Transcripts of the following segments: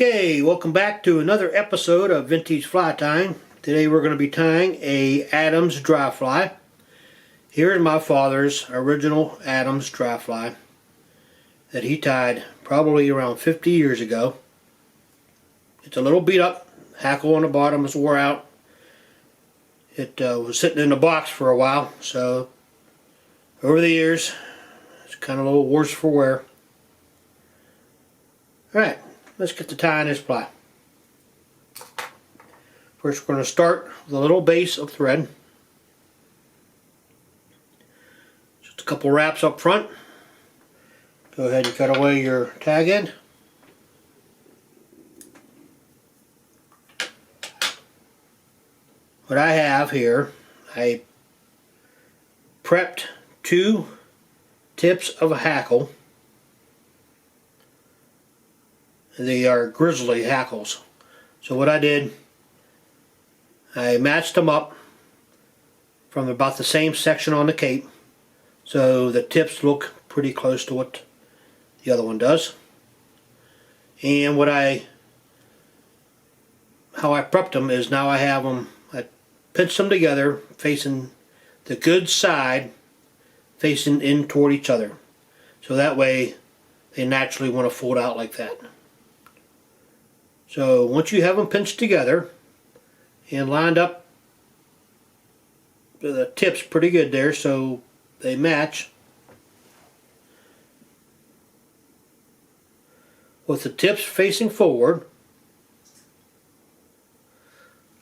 Okay, welcome back to another episode of Vintage Fly Tying. Today we're going to be tying a Adams dry fly. Here is my father's original Adams dry fly that he tied probably around 50 years ago. It's a little beat up, hackle on the bottom is wore out. It was sitting in the box for a while, so over the years it's kind of a little worse for wear. Alright, let's get to tying this fly. First we're going to start with a little base of thread. Just a couple wraps up front. Go ahead and cut away your tag end. What I have here, I prepped 2 tips of a hackle. They are grizzly hackles. So what I did, I matched them up from about the same section on the cape, so the tips look pretty close to what the other one does. And how I prepped them is now I have them, I pinched them together facing the good side, facing in toward each other. So that way they naturally want to fold out like that. So once you have them pinched together and lined up the tips pretty good there so they match, with the tips facing forward,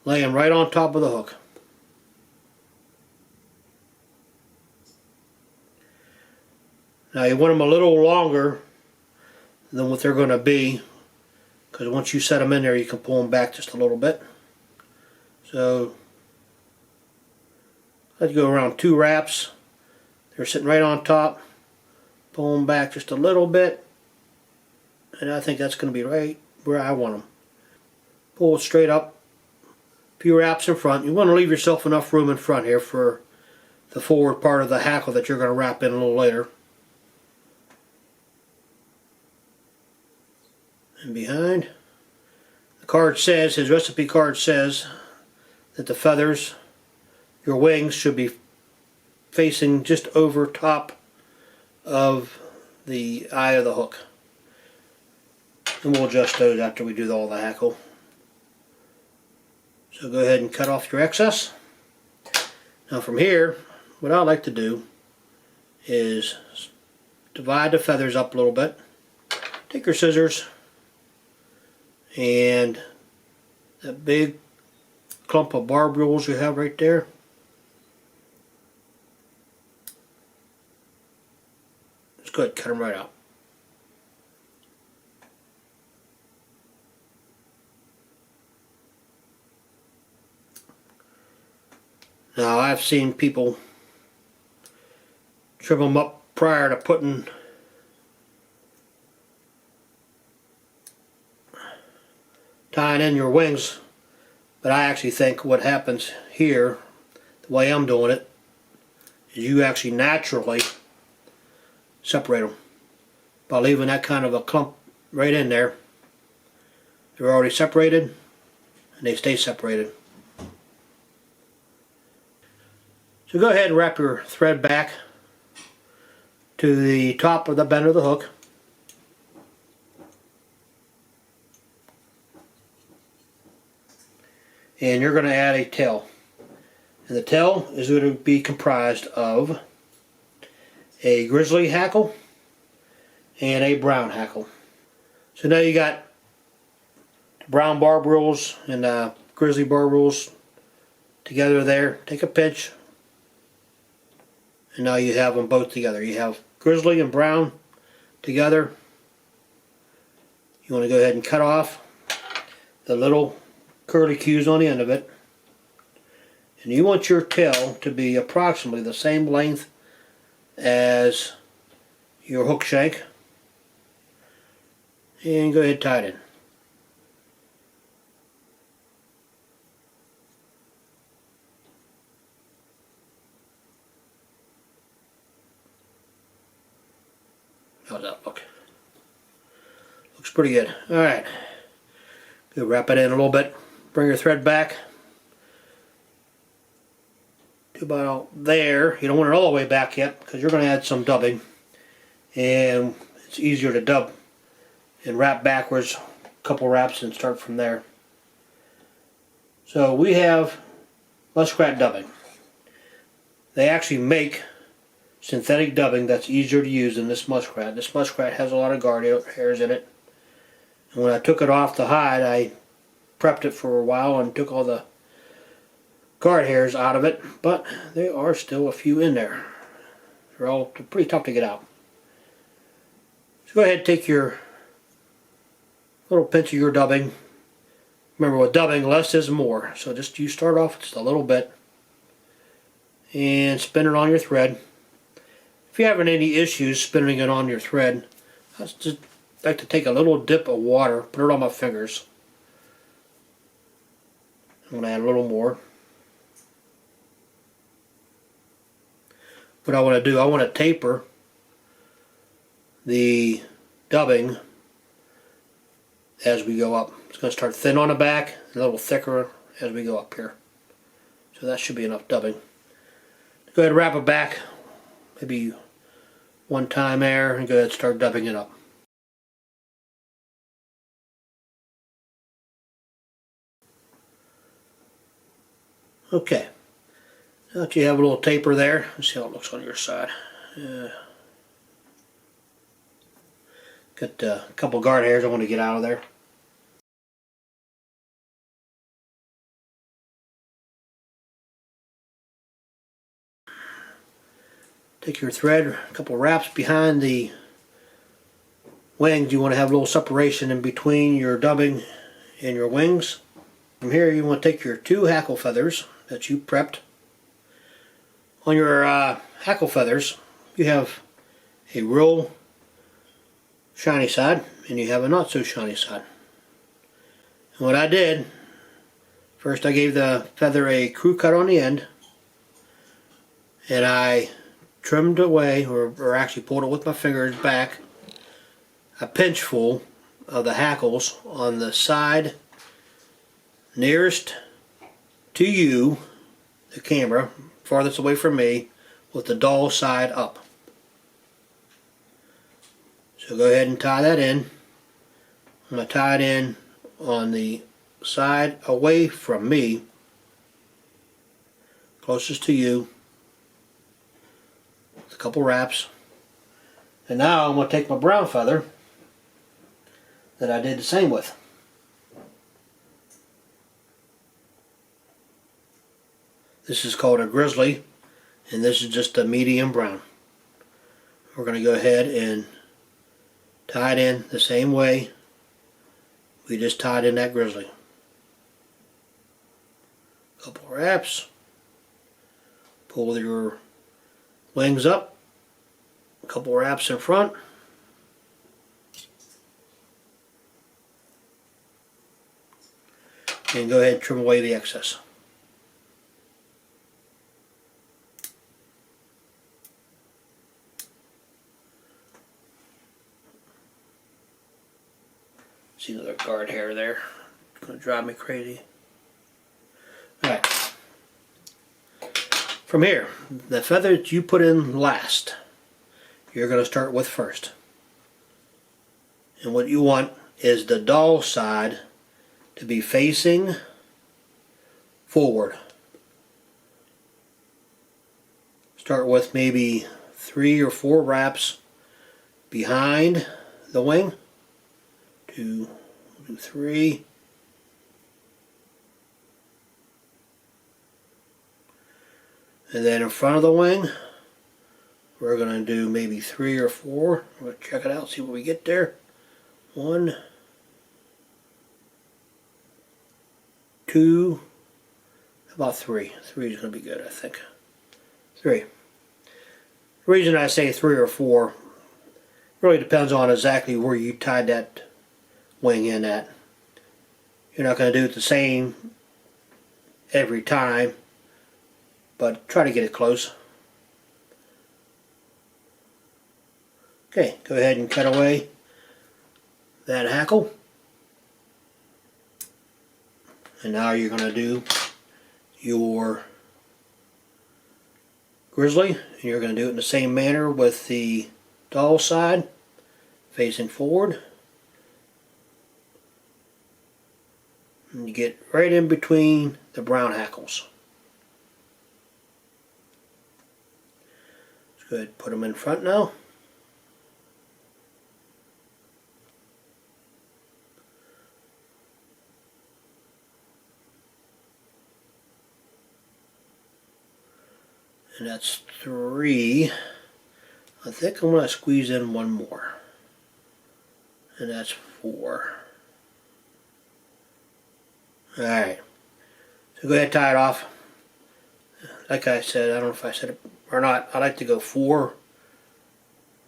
laying right on top of the hook. Now you want them a little longer than what they're going to be, because once you set them in there you can pull them back just a little bit. So let's go around 2 wraps. They're sitting right on top. Pull them back just a little bit, and I think that's going to be right where I want them. Pull it straight up. A few wraps in front. You want to leave yourself enough room in front here for the forward part of the hackle that you're going to wrap in a little later. And behind, the card says, his recipe card says that the feathers, your wings, should be facing just over top of the eye of the hook. And we'll adjust those after we do all the hackle. So go ahead and cut off your excess. Now from here, what I like to do is divide the feathers up a little bit. Take your scissors, and that big clump of barbules you have right there, just go ahead and cut them right out. Now I've seen people trim them up prior to putting tying in your wings, but I actually think what happens here, the way I'm doing it, is you actually naturally separate them by leaving that kind of a clump right in there. They're already separated and they stay separated. So go ahead and wrap your thread back to the top of the bend of the hook. And you're going to add a tail. And the tail is going to be comprised of a grizzly hackle and a brown hackle. So now you got brown barbules and grizzly barbules together there. Take a pinch, and now you have them both together. You have grizzly and brown together. You want to go ahead and cut off the little curly cues on the end of it, and you want your tail to be approximately the same length as your hook shank, and go ahead and tie it in. How's that look? Looks pretty good. Alright, Go wrap it in a little bit. Bring your thread back to about there. You don't want it all the way back yet because you're going to add some dubbing. And it's easier to dub and wrap backwards, a couple wraps, and start from there. So we have muskrat dubbing. They actually make synthetic dubbing that's easier to use than this muskrat. This muskrat has a lot of guard hairs in it. And when I took it off the hide, I prepped it for a while and took all the guard hairs out of it, but there are still a few in there. They're pretty tough to get out. So go ahead and take your little pinch of your dubbing. Remember, with dubbing, less is more. So you start off with just a little bit and spin it on your thread. If you're having any issues spinning it on your thread, I just like to take a little dip of water, put it on my fingers. I'm going to add a little more. What I want to do, I want to taper the dubbing as we go up. It's going to start thin on the back, a little thicker as we go up here. So that should be enough dubbing. Go ahead and wrap it back, maybe one time there, and go ahead and start dubbing it up. Okay, now that you have a little taper there, let's see how it looks on your side. Got a couple guard hairs I want to get out of there. Take your thread, a couple wraps behind the wings. You want to have a little separation in between your dubbing and your wings. From here you want to take your 2 hackle feathers that you prepped. On your hackle feathers you have a real shiny side and you have a not so shiny side. And what I did, first I gave the feather a crew cut on the end and I trimmed away, or actually pulled it with my fingers back, a pinch full of the hackles on the side nearest to you, the camera, farthest away from me, with the dull side up. So go ahead and tie that in. I'm going to tie it in on the side away from me, closest to you, with a couple wraps. And now I'm going to take my brown feather that I did the same with. This is called a grizzly, and this is just a medium brown. We're going to go ahead and tie it in the same way we just tied in that grizzly. Couple wraps. Pull your wings up. A couple wraps in front. And go ahead and trim away the excess. See another guard hair there. It's going to drive me crazy. Alright. From here, the feather that you put in last, you're going to start with first. And what you want is the dull side to be facing forward. Start with maybe 3 or 4 wraps behind the wing. 2, 3. And then in front of the wing, we're going to do maybe 3 or 4. We're going to check it out, see what we get there. 1, 2, about 3. 3 is going to be good, I think. 3. The reason I say 3 or 4 really depends on exactly where you tied that wing in at. You're not going to do it the same every time, but try to get it close. Okay, go ahead and cut away that hackle. And now you're going to do your grizzly. And you're going to do it in the same manner with the doll side, facing forward. And you get right in between the brown hackles. Let's go ahead and put them in front now. And that's 3. I think I'm going to squeeze in one more. And that's 4. Alright. So go ahead and tie it off. Like I said, I don't know if I said it or not, I like to go 4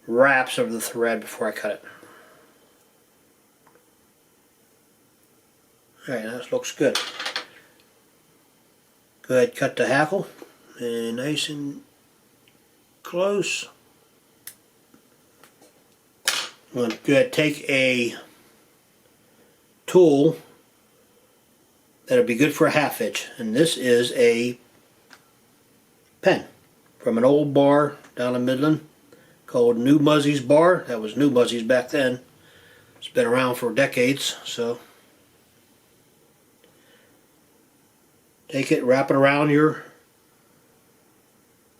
wraps of the thread before I cut it. Alright, now this looks good. Go ahead and cut the hackle. And nice and close. I'm going to go ahead and take a tool that'll be good for a 1/2 inch, and this is a pen from an old bar down in Midland called New Muzzy's bar. That was New Muzzy's back then. It's been around for decades. So take it, wrap it around your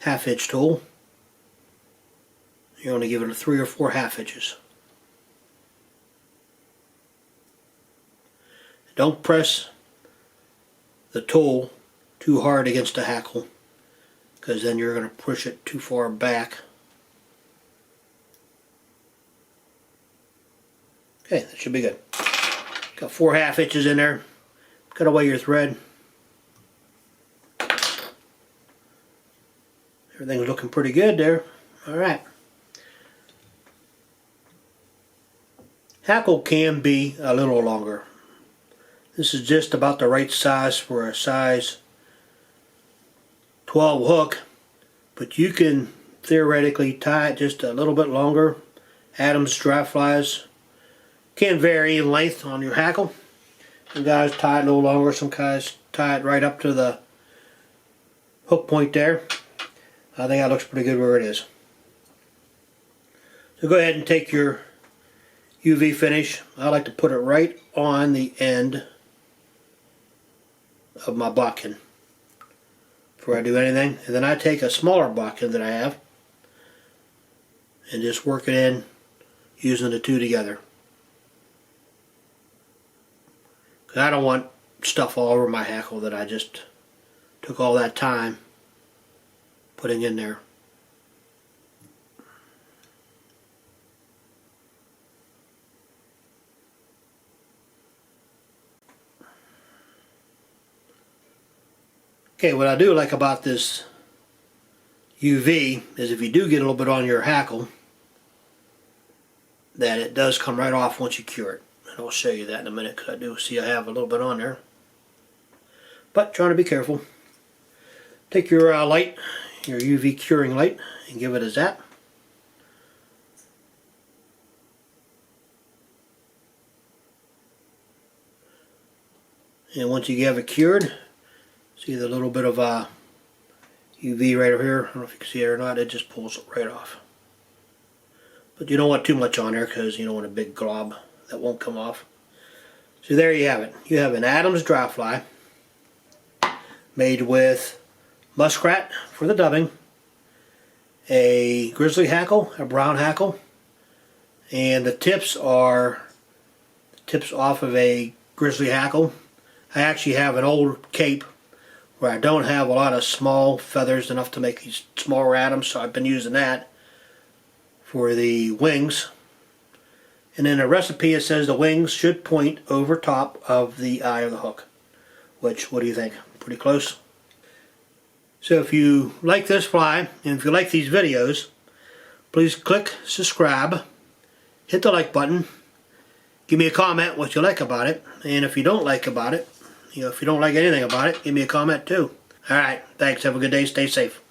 1/2 inch tool. You're going to give it a 3 or 4 1/2 inches. Don't press the tool too hard against the hackle, because then you're going to push it too far back. Okay, that should be good. Got 4 1/2 inches in there. Cut away your thread. Everything's looking pretty good there. Alright. Hackle can be a little longer. This is just about the right size for a size 12 hook, but you can theoretically tie it just a little bit longer. Adams dry flies can vary in length on your hackle. Some guys tie it a little longer, some guys tie it right up to the hook point there. I think that looks pretty good where it is. So go ahead and take your UV finish. I like to put it right on the end of my bodkin before I do anything. And then I take a smaller bodkin that I have and just work it in using the two together. Because I don't want stuff all over my hackle that I just took all that time putting in there. Okay, what I do like about this UV is if you do get a little bit on your hackle, that it does come right off once you cure it. And I'll show you that in a minute, because I do see I have a little bit on there. But trying to be careful. Take your light, your UV curing light, and give it a zap. And once you have it cured, see the little bit of UV right over here. I don't know if you can see it or not. It just pulls it right off. But you don't want too much on there, because you don't want a big glob that won't come off. So there you have it. You have an Adams dry fly made with muskrat for the dubbing, a grizzly hackle, a brown hackle, and the tips are tips off of a grizzly hackle. I actually have an old cape where I don't have a lot of small feathers enough to make these smaller Adams, so I've been using that for the wings. And in the recipe it says the wings should point over top of the eye of the hook, which, what do you think? Pretty close? So if you like this fly, and if you like these videos, please click subscribe, hit the like button, give me a comment what you like about it, and if you don't like about it, if you don't like anything about it, give me a comment too. Alright, thanks, have a good day, stay safe.